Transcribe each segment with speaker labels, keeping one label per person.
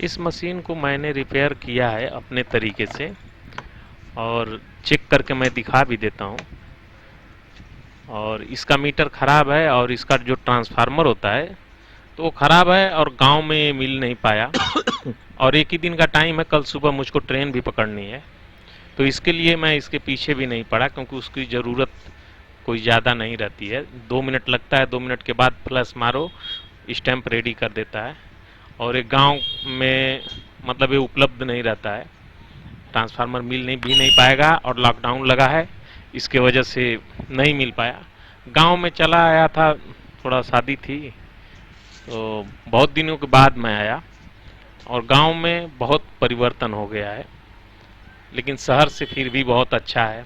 Speaker 1: इस मशीन को मैंने रिपेयर किया है अपने तरीके से और चेक करके मैं दिखा भी देता हूँ। और इसका मीटर ख़राब है और इसका जो ट्रांसफार्मर होता है तो वो ख़राब है और गांव में मिल नहीं पाया और एक ही दिन का टाइम है, कल सुबह मुझको ट्रेन भी पकड़नी है। तो इसके लिए मैं इसके पीछे भी नहीं पड़ा क्योंकि उसकी ज़रूरत कोई ज़्यादा नहीं रहती है। 2 मिनट लगता है, 2 मिनट के बाद फ्लश मारो, स्टैंप रेडी कर देता है। और एक गांव में मतलब ये उपलब्ध नहीं रहता है, ट्रांसफार्मर मिल नहीं भी नहीं पाएगा और लॉकडाउन लगा है, इसके वजह से नहीं मिल पाया। गांव में चला आया था, थोड़ा शादी थी तो बहुत दिनों के बाद मैं आया और गांव में बहुत परिवर्तन हो गया है, लेकिन शहर से फिर भी बहुत अच्छा है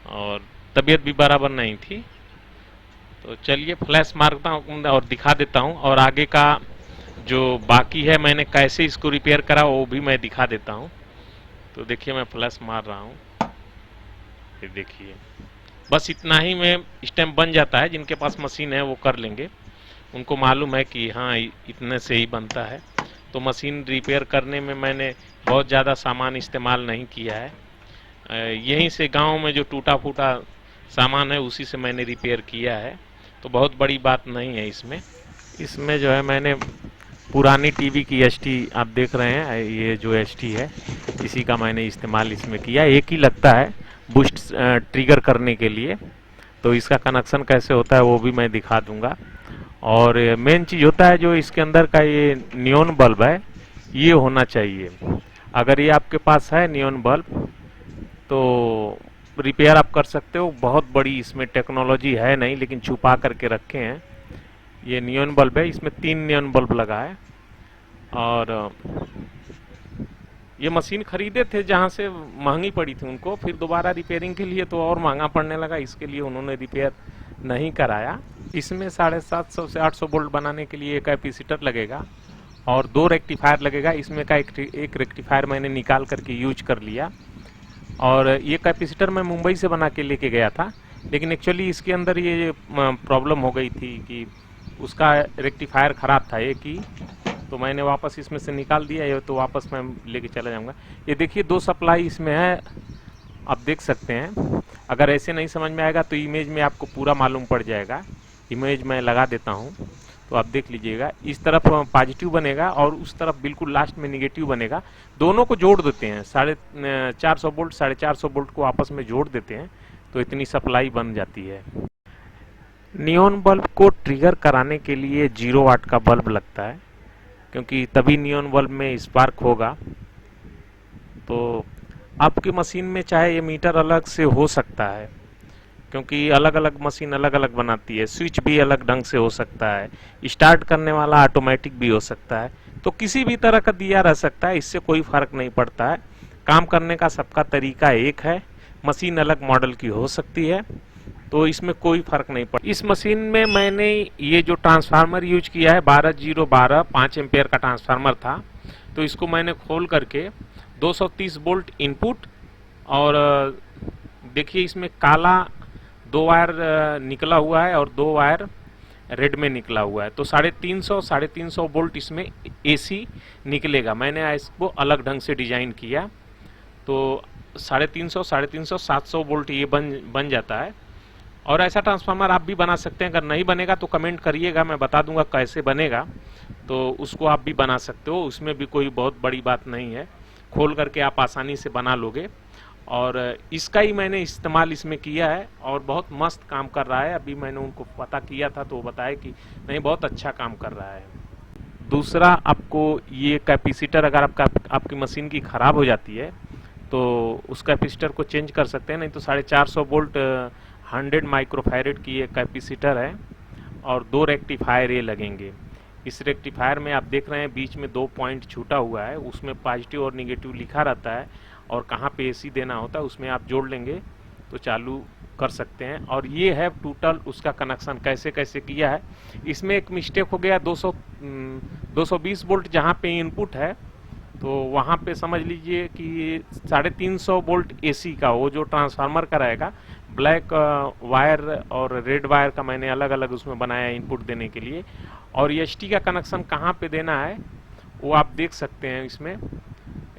Speaker 1: और तबीयत भी बराबर नहीं थी। तो चलिए फ्लैश मारता हूँ और दिखा देता हूँ और आगे का जो बाकी है मैंने कैसे इसको रिपेयर करा वो भी मैं दिखा देता हूँ। तो देखिए मैं फ्लैश मार रहा हूँ, ये देखिए बस इतना ही में स्टैम्प बन जाता है। जिनके पास मशीन है वो कर लेंगे, उनको मालूम है कि हाँ इतने से ही बनता है। तो मशीन रिपेयर करने में मैंने बहुत ज़्यादा सामान इस्तेमाल नहीं किया है, यहीं से गांव में जो टूटा फूटा सामान है उसी से मैंने रिपेयर किया है। तो बहुत बड़ी बात नहीं है इसमें। इसमें जो है मैंने पुरानी टीवी की एसटी आप देख रहे हैं, ये जो एसटी है इसी का मैंने इस्तेमाल इसमें किया। एक ही लगता है बूस्ट ट्रिगर करने के लिए, तो इसका कनेक्शन कैसे होता है वो भी मैं दिखा दूंगा। और मेन चीज़ होता है जो इसके अंदर का ये नियॉन बल्ब है, ये होना चाहिए। अगर ये आपके पास है नियॉन बल्ब तो रिपेयर आप कर सकते हो। बहुत बड़ी इसमें टेक्नोलॉजी है नहीं, लेकिन छुपा करके रखे हैं। ये नियॉन बल्ब है, इसमें 3 नियॉन बल्ब लगा है। और ये मशीन खरीदे थे जहाँ से महंगी पड़ी थी उनको, फिर दोबारा रिपेयरिंग के लिए तो और महंगा पड़ने लगा, इसके लिए उन्होंने रिपेयर नहीं कराया। इसमें 750 से 800 वोल्ट बनाने के लिए एक कैपेसिटर लगेगा और 2 रेक्टिफायर लगेगा। इसमें का एक रेक्टिफायर मैंने निकाल करके यूज कर लिया। और ये कैपेसिटर मैं मुंबई से बना के लेके गया था, लेकिन एक्चुअली इसके अंदर ये प्रॉब्लम हो गई थी कि उसका रेक्टिफायर ख़राब था एक ही, तो मैंने वापस इसमें से निकाल दिया। ये तो वापस मैं लेके चला जाऊंगा। ये देखिए 2 सप्लाई इसमें है, आप देख सकते हैं। अगर ऐसे नहीं समझ में आएगा तो इमेज में आपको पूरा मालूम पड़ जाएगा। इमेज मैं लगा देता हूँ तो आप देख लीजिएगा। इस तरफ पॉजिटिव बनेगा और उस तरफ बिल्कुल लास्ट में निगेटिव बनेगा। दोनों को जोड़ देते हैं, 450 वोल्ट 450 वोल्ट को आपस में जोड़ देते हैं तो इतनी सप्लाई बन जाती है। नियॉन बल्ब को ट्रिगर कराने के लिए 0 वाट का बल्ब लगता है, क्योंकि तभी नियॉन बल्ब में स्पार्क होगा। तो आपकी मशीन में चाहे ये मीटर अलग से हो सकता है, क्योंकि अलग अलग मशीन अलग अलग बनाती है। स्विच भी अलग ढंग से हो सकता है, स्टार्ट करने वाला ऑटोमेटिक भी हो सकता है। तो किसी भी तरह का दिया रह सकता है, इससे कोई फर्क नहीं पड़ता है। काम करने का सबका तरीका एक है, मशीन अलग मॉडल की हो सकती है, तो इसमें कोई फर्क नहीं पड़ता। इस मशीन में मैंने ये जो ट्रांसफार्मर यूज किया है 12012 5 एम्पेयर का ट्रांसफार्मर था। तो इसको मैंने खोल करके 230 वोल्ट इनपुट और देखिए इसमें काला 2 वायर निकला हुआ है और 2 वायर रेड में निकला हुआ है। तो 350 वोल्ट इसमें एसी निकलेगा। मैंने इसको अलग ढंग से डिजाइन किया तो 350 700 वोल्ट ये बन जाता है। और ऐसा ट्रांसफार्मर आप भी बना सकते हैं। अगर नहीं बनेगा तो कमेंट करिएगा, मैं बता दूंगा कैसे बनेगा, तो उसको आप भी बना सकते हो। उसमें भी कोई बहुत बड़ी बात नहीं है, खोल करके आप आसानी से बना लोगे। और इसका ही मैंने इस्तेमाल इसमें किया है और बहुत मस्त काम कर रहा है। अभी मैंने उनको पता किया था तो वो बताया कि नहीं बहुत अच्छा काम कर रहा है। दूसरा, आपको ये कैपेसिटर अगर आपकी मशीन की ख़राब हो जाती है तो उस कैपेसिटर को चेंज कर सकते हैं। नहीं तो 450 वोल्ट 100 माइक्रोफैरेड की ये कैपेसिटर है और 2 रेक्टिफायर ये लगेंगे। इस रेक्टिफायर में आप देख रहे हैं बीच में 2 पॉइंट छूटा हुआ है, उसमें पॉजिटिव और निगेटिव लिखा रहता है और कहाँ पे एसी देना होता है उसमें आप जोड़ लेंगे तो चालू कर सकते हैं। और ये है टोटल उसका कनेक्शन कैसे कैसे किया है। इसमें एक मिस्टेक हो गया, 220 वोल्ट जहाँ पे इनपुट है तो वहाँ पे समझ लीजिए कि 350 वोल्ट एसी का वो जो ट्रांसफार्मर का रहेगा, ब्लैक वायर और रेड वायर का मैंने अलग अलग उसमें बनाया इनपुट देने के लिए। और एसटी का कनेक्शन कहाँ पे देना है वो आप देख सकते हैं इसमें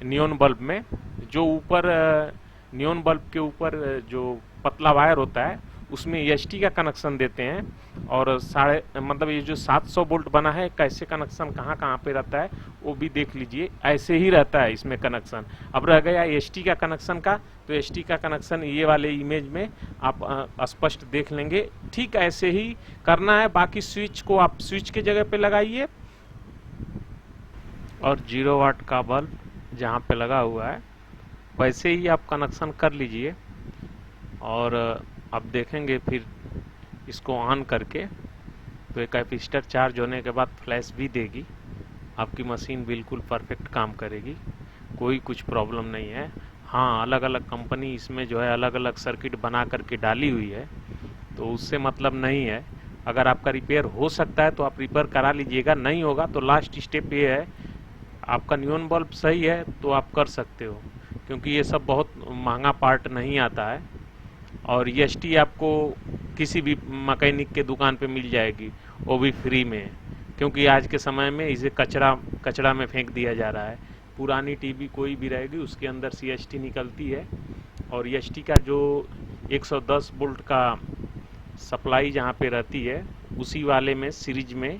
Speaker 1: नियॉन बल्ब में, जो ऊपर नियॉन बल्ब के ऊपर जो पतला वायर होता है उसमें एसटी का कनेक्शन देते हैं। और मतलब ये जो 700 वोल्ट बना है, कैसे कनेक्शन कहाँ कहाँ पे रहता है वो भी देख लीजिए। ऐसे ही रहता है इसमें कनेक्शन। अब रह गया एसटी का कनेक्शन का, तो एसटी का कनेक्शन ये वाले इमेज में आप स्पष्ट देख लेंगे। ठीक ऐसे ही करना है। बाकी स्विच को आप स्विच के जगह पे लगाइए और 0 वाट का बल्ब जहाँ पे लगा हुआ है वैसे ही आप कनेक्शन कर लीजिए। और आप देखेंगे फिर इसको ऑन करके तो एक कैपेसिटर चार्ज होने के बाद फ्लैश भी देगी। आपकी मशीन बिल्कुल परफेक्ट काम करेगी, कोई कुछ प्रॉब्लम नहीं है। हाँ, अलग अलग कंपनी इसमें जो है अलग अलग सर्किट बना करके डाली हुई है, तो उससे मतलब नहीं है। अगर आपका रिपेयर हो सकता है तो आप रिपेयर करा लीजिएगा, नहीं होगा तो लास्ट स्टेप ये है, आपका नियॉन बल्ब सही है तो आप कर सकते हो, क्योंकि ये सब बहुत महंगा पार्ट नहीं आता है। और ईएसटी आपको किसी भी मैकेनिक के दुकान पे मिल जाएगी, वो भी फ्री में, क्योंकि आज के समय में इसे कचरा में फेंक दिया जा रहा है। पुरानी टीवी कोई भी रहेगी उसके अंदर सीएसटी निकलती है, और ईएसटी का जो 110 वोल्ट का सप्लाई जहाँ पे रहती है उसी वाले में सीरीज में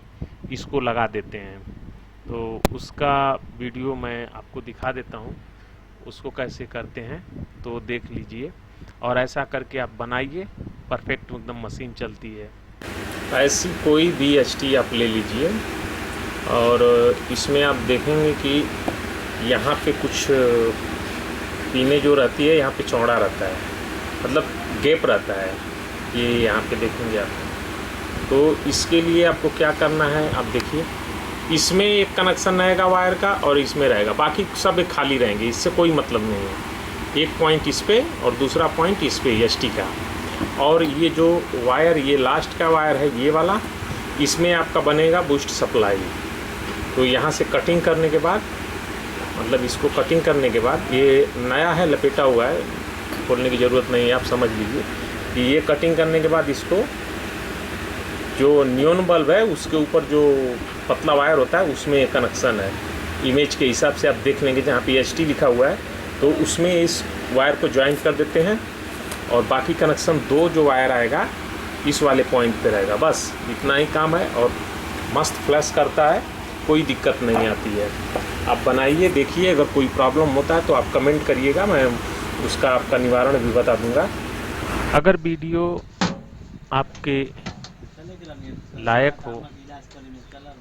Speaker 1: इसको लगा देते हैं। तो उसका वीडियो मैं आपको दिखा देता हूँ, उसको कैसे करते हैं तो देख लीजिए। और ऐसा करके आप बनाइए, परफेक्ट एकदम मशीन चलती है। ऐसी कोई भी एचटी आप ले लीजिए, और इसमें आप देखेंगे कि यहाँ पे कुछ पिने जो रहती है यहाँ पे चौड़ा रहता है, मतलब गैप रहता है, ये यहाँ पे देखेंगे आप। तो इसके लिए आपको क्या करना है, आप देखिए इसमें एक कनेक्शन रहेगा वायर का और इसमें रहेगा, बाकी सब खाली रहेंगे, इससे कोई मतलब नहीं है। एक पॉइंट इस पे और दूसरा पॉइंट इस पे एसटी का। और ये जो वायर, ये लास्ट का वायर है ये वाला, इसमें आपका बनेगा बूस्ट सप्लाई। तो यहाँ से कटिंग करने के बाद, मतलब इसको कटिंग करने के बाद, ये नया है लपेटा हुआ है, खोलने की ज़रूरत नहीं है, आप समझ लीजिए कि ये कटिंग करने के बाद इसको जो नियॉन बल्ब है उसके ऊपर जो पतला वायर होता है उसमें कनेक्शन है। इमेज के हिसाब से आप देख लेंगे जहाँ पे एसटी लिखा हुआ है, तो उसमें इस वायर को ज्वाइंट कर देते हैं, और बाकी कनेक्शन दो जो वायर आएगा इस वाले पॉइंट पे रहेगा। बस इतना ही काम है, और मस्त फ्लैश करता है, कोई दिक्कत नहीं आती है। आप बनाइए, देखिए, अगर कोई प्रॉब्लम होता है तो आप कमेंट करिएगा, मैं उसका आपका निवारण भी बता दूंगा। अगर वीडियो आपके लायक हो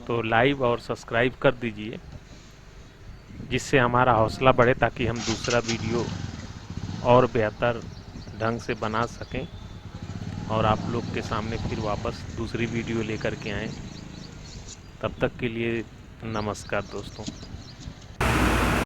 Speaker 1: तो लाइक और सब्सक्राइब कर दीजिए, जिससे हमारा हौसला बढ़े, ताकि हम दूसरा वीडियो और बेहतर ढंग से बना सकें और आप लोग के सामने फिर वापस दूसरी वीडियो लेकर के आएँ। तब तक के लिए नमस्कार दोस्तों।